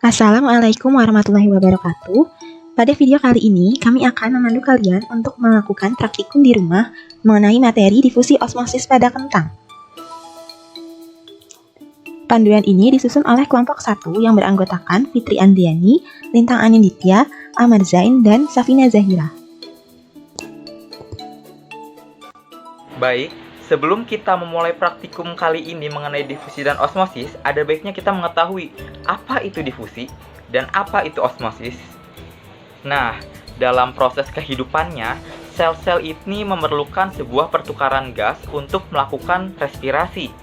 Assalamualaikum warahmatullahi wabarakatuh. Pada video kali ini, kami akan memandu kalian untuk melakukan praktikum di rumah mengenai materi difusi osmosis pada kentang. Panduan ini disusun oleh kelompok 1 yang beranggotakan Fitri Andriani, Lintang Aninditya, Ahmad Zain, dan Safina Zahira. Baik, sebelum kita memulai praktikum kali ini mengenai difusi dan osmosis, ada baiknya kita mengetahui apa itu difusi dan apa itu osmosis. Nah, dalam proses kehidupannya, sel-sel ini memerlukan sebuah pertukaran gas untuk melakukan respirasi.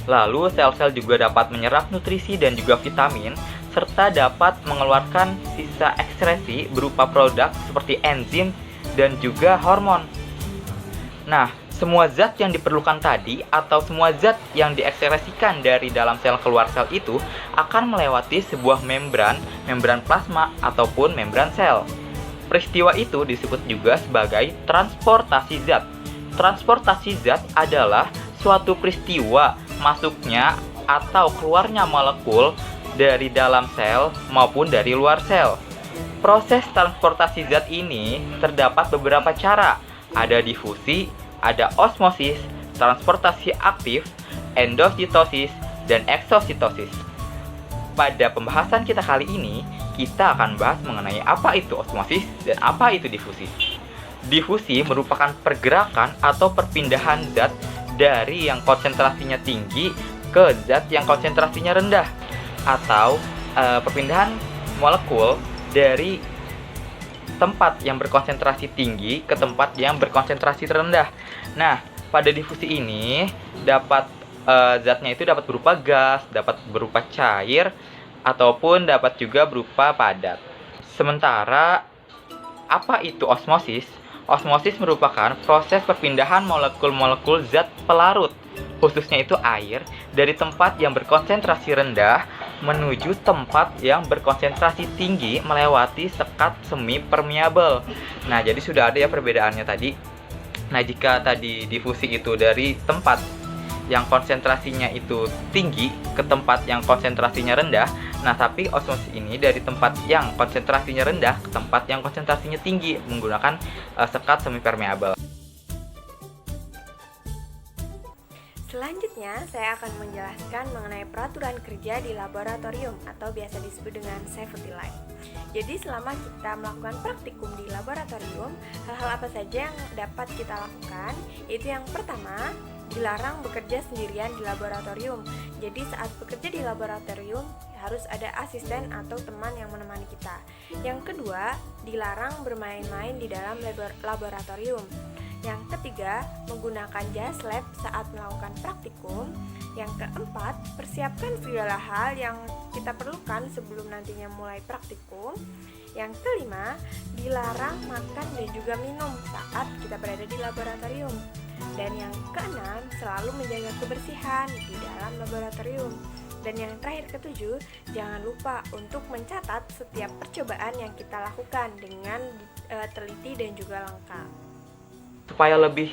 Lalu, sel-sel juga dapat menyerap nutrisi dan juga vitamin, serta dapat mengeluarkan sisa ekskresi berupa produk seperti enzim dan juga hormon. Nah, semua zat yang diperlukan tadi atau semua zat yang diekskresikan dari dalam sel keluar sel itu akan melewati sebuah membran plasma ataupun membran sel. Peristiwa itu disebut juga sebagai transportasi zat. Transportasi zat adalah suatu peristiwa masuknya atau keluarnya molekul dari dalam sel maupun dari luar sel. Proses transportasi zat ini terdapat beberapa cara. Ada difusi, ada osmosis, transportasi aktif, endositosis, dan eksositosis. Pada pembahasan kita kali ini, kita akan bahas mengenai apa itu osmosis dan apa itu difusi. Difusi merupakan pergerakan atau perpindahan zat dari yang konsentrasinya tinggi ke zat yang konsentrasinya rendah, atau perpindahan molekul dari tempat yang berkonsentrasi tinggi ke tempat yang berkonsentrasi rendah. Nah, pada difusi ini zatnya itu dapat berupa gas, dapat berupa cair, ataupun dapat juga berupa padat. Sementara apa itu osmosis? Osmosis merupakan proses perpindahan molekul-molekul zat pelarut, khususnya itu air, dari tempat yang berkonsentrasi rendah menuju tempat yang berkonsentrasi tinggi melewati sekat semi permeabel. Nah, jadi sudah ada ya perbedaannya tadi. Nah, jika tadi difusi itu dari tempat yang konsentrasinya itu tinggi ke tempat yang konsentrasinya rendah, nah tapi osmosis ini dari tempat yang konsentrasinya rendah ke tempat yang konsentrasinya tinggi menggunakan sekat semi permeabel. Selanjutnya, saya akan menjelaskan mengenai peraturan kerja di laboratorium atau biasa disebut dengan safety line. Jadi, selama kita melakukan praktikum di laboratorium, hal-hal apa saja yang dapat kita lakukan? Yaitu yang pertama, dilarang bekerja sendirian di laboratorium. Jadi, saat bekerja di laboratorium, harus ada asisten atau teman yang menemani kita. Yang kedua, dilarang bermain-main di dalam laboratorium. Yang ketiga, menggunakan jas lab saat melakukan praktikum. Yang keempat, persiapkan segala hal yang kita perlukan sebelum nantinya mulai praktikum. Yang kelima, dilarang makan dan juga minum saat kita berada di laboratorium. Dan yang keenam, selalu menjaga kebersihan di dalam laboratorium. Dan yang terakhir ketujuh, jangan lupa untuk mencatat setiap percobaan yang kita lakukan dengan teliti dan juga lengkap. Supaya lebih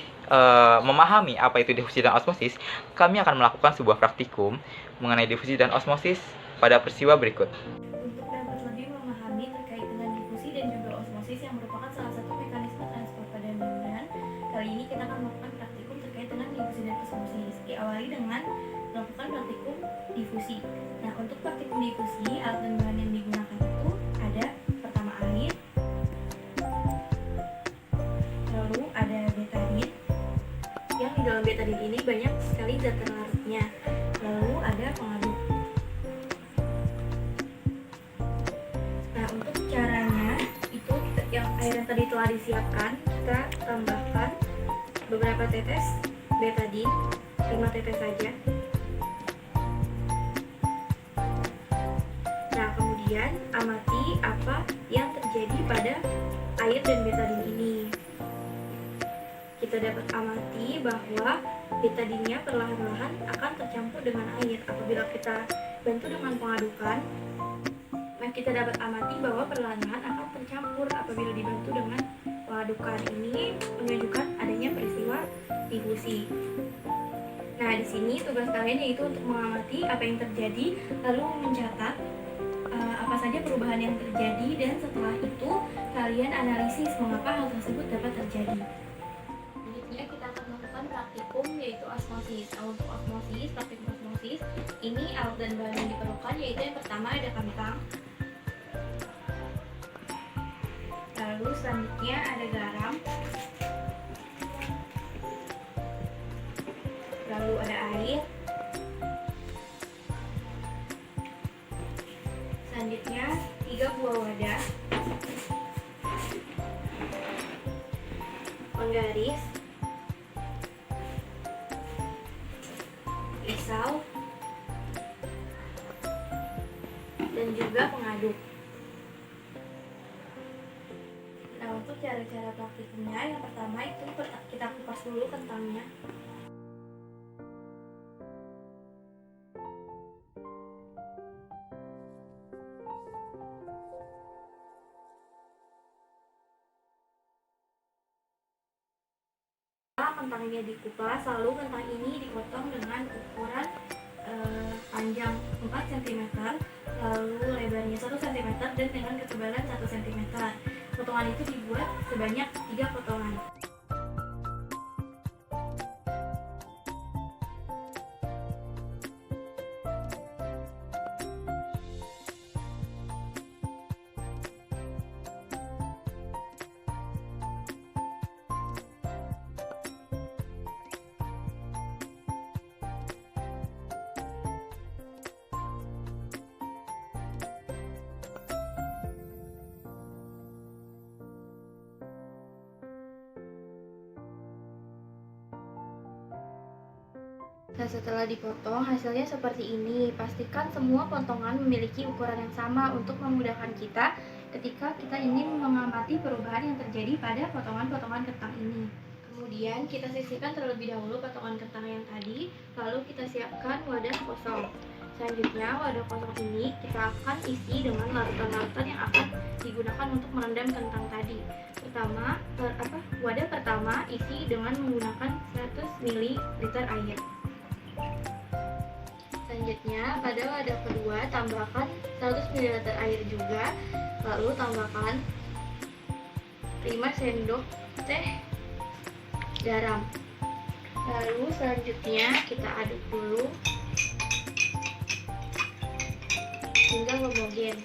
memahami apa itu difusi dan osmosis, kami akan melakukan sebuah praktikum mengenai difusi dan osmosis pada peristiwa berikut. Untuk dapat lebih memahami terkait dengan difusi dan juga osmosis yang merupakan salah satu mekanisme transport pada membran, kali ini kita akan melakukan praktikum terkait dengan difusi dan osmosis. Diawali dengan melakukan praktikum difusi. Nah, untuk praktikum difusi, alat dan bahan yang digunakan itu ada pertama air, lalu ada betadin, yang di dalam betadin ini banyak sekali zat terlarutnya. Lalu ada pengaduk. Nah, untuk caranya itu yang air yang tadi telah disiapkan, kita tambahkan beberapa tetes betadin, 5 tetes saja. Nah, kemudian amati apa yang terjadi pada air dan betadin ini. Kita dapat amati bahwa betadinnya perlahan-lahan akan tercampur dengan air. Apabila kita bantu dengan pengadukan, nah kita dapat amati bahwa perlahan-lahan akan tercampur apabila dibantu dengan pengadukan. Ini menunjukkan adanya peristiwa difusi. Nah, di sini tugas kalian yaitu untuk mengamati apa yang terjadi, lalu mencatat apa saja perubahan yang terjadi, dan setelah itu kalian analisis mengapa hal tersebut dapat terjadi. Selanjutnya kita akan melakukan praktikum yaitu osmosis. Nah, untuk osmosis, praktikum osmosis, ini alat dan bahan yang diperlukan yaitu yang pertama ada kentang, lalu selanjutnya ada garam, lalu ada air, selanjutnya 3 buah wadah, penggaris, pisau, dan juga pengaduk. Nah, untuk cara-cara praktikumnya, yang pertama itu kita kupas dulu kentangnya. Kentangnya dikupas, lalu kentang ini dipotong dengan ukuran panjang 4 cm, lalu lebarnya 1 cm, dan dengan ketebalan 1 cm. Potongan itu dibuat sebanyak 3 potongan. Nah, setelah dipotong, hasilnya seperti ini. Pastikan semua potongan memiliki ukuran yang sama untuk memudahkan kita ketika kita ingin mengamati perubahan yang terjadi pada potongan-potongan kentang ini. Kemudian kita sisihkan terlebih dahulu potongan kentang yang tadi, lalu kita siapkan wadah kosong. Selanjutnya, wadah kosong ini kita akan isi dengan larutan-larutan yang akan digunakan untuk merendam kentang tadi. Wadah pertama isi dengan menggunakan 100 ml air. Selanjutnya, pada wadah kedua tambahkan 100 ml air juga, lalu tambahkan 5 sendok teh garam. Lalu selanjutnya kita aduk dulu hingga homogen.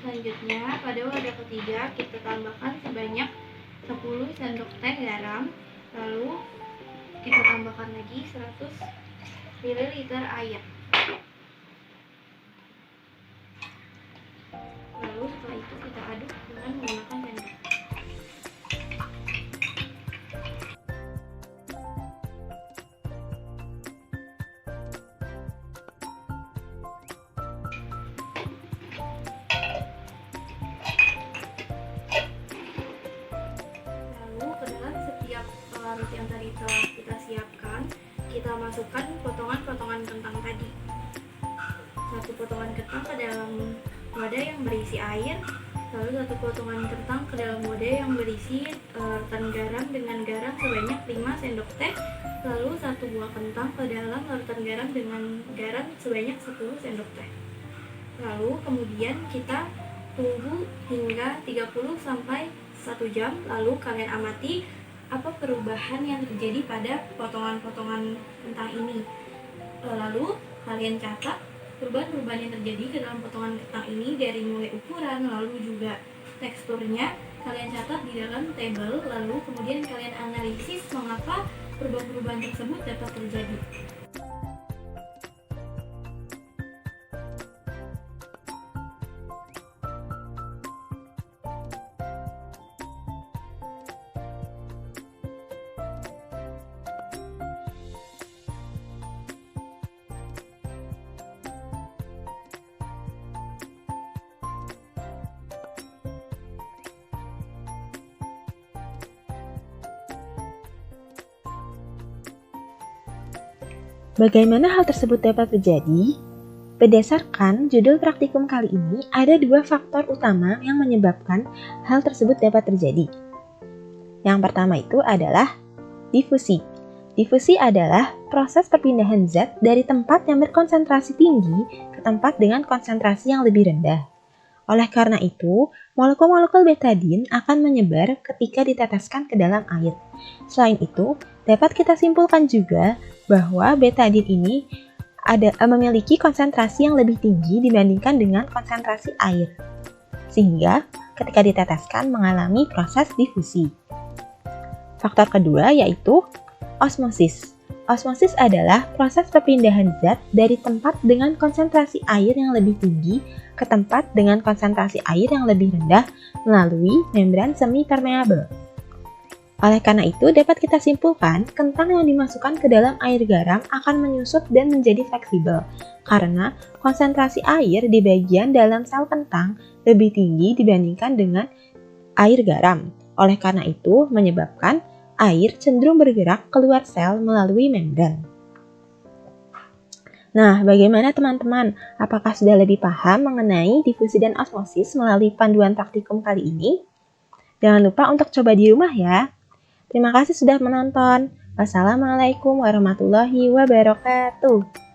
Selanjutnya, pada wadah ketiga kita tambahkan sebanyak 10 sendok teh garam, lalu kita tambahkan lagi 100 ml air. Lalu setelah itu kita aduk dengan menggunakan sendok. Larut yang tadi telah kita siapkan, kita masukkan potongan-potongan kentang tadi. Satu potongan kentang ke dalam wadah yang berisi air, lalu satu potongan kentang ke dalam wadah yang berisi larutan garam dengan garam sebanyak 5 sendok teh, lalu satu buah kentang ke dalam larutan garam dengan garam sebanyak 10 sendok teh. Lalu kemudian kita tunggu hingga 30 sampai 1 jam, lalu kalian amati apa perubahan yang terjadi pada potongan-potongan kentang ini. Lalu kalian catat perubahan-perubahan yang terjadi ke dalam potongan kentang ini dari mulai ukuran, lalu juga teksturnya. Kalian catat di dalam tabel, lalu kemudian kalian analisis mengapa perubahan-perubahan tersebut dapat terjadi. Bagaimana hal tersebut dapat terjadi? Berdasarkan judul praktikum kali ini, ada dua faktor utama yang menyebabkan hal tersebut dapat terjadi. Yang pertama itu adalah difusi. Difusi adalah proses perpindahan zat dari tempat yang berkonsentrasi tinggi ke tempat dengan konsentrasi yang lebih rendah. Oleh karena itu, molekul-molekul betadin akan menyebar ketika diteteskan ke dalam air. Selain itu, dapat kita simpulkan juga bahwa betadin ini memiliki konsentrasi yang lebih tinggi dibandingkan dengan konsentrasi air, sehingga ketika diteteskan mengalami proses difusi. Faktor kedua yaitu osmosis. Osmosis adalah proses perpindahan zat dari tempat dengan konsentrasi air yang lebih tinggi ke tempat dengan konsentrasi air yang lebih rendah melalui membran semi-permeabel. Oleh karena itu, dapat kita simpulkan, kentang yang dimasukkan ke dalam air garam akan menyusut dan menjadi fleksibel, karena konsentrasi air di bagian dalam sel kentang lebih tinggi dibandingkan dengan air garam. Oleh karena itu, menyebabkan air cenderung bergerak keluar sel melalui membran. Nah, bagaimana teman-teman? Apakah sudah lebih paham mengenai difusi dan osmosis melalui panduan praktikum kali ini? Jangan lupa untuk coba di rumah ya. Terima kasih sudah menonton. Wassalamualaikum warahmatullahi wabarakatuh.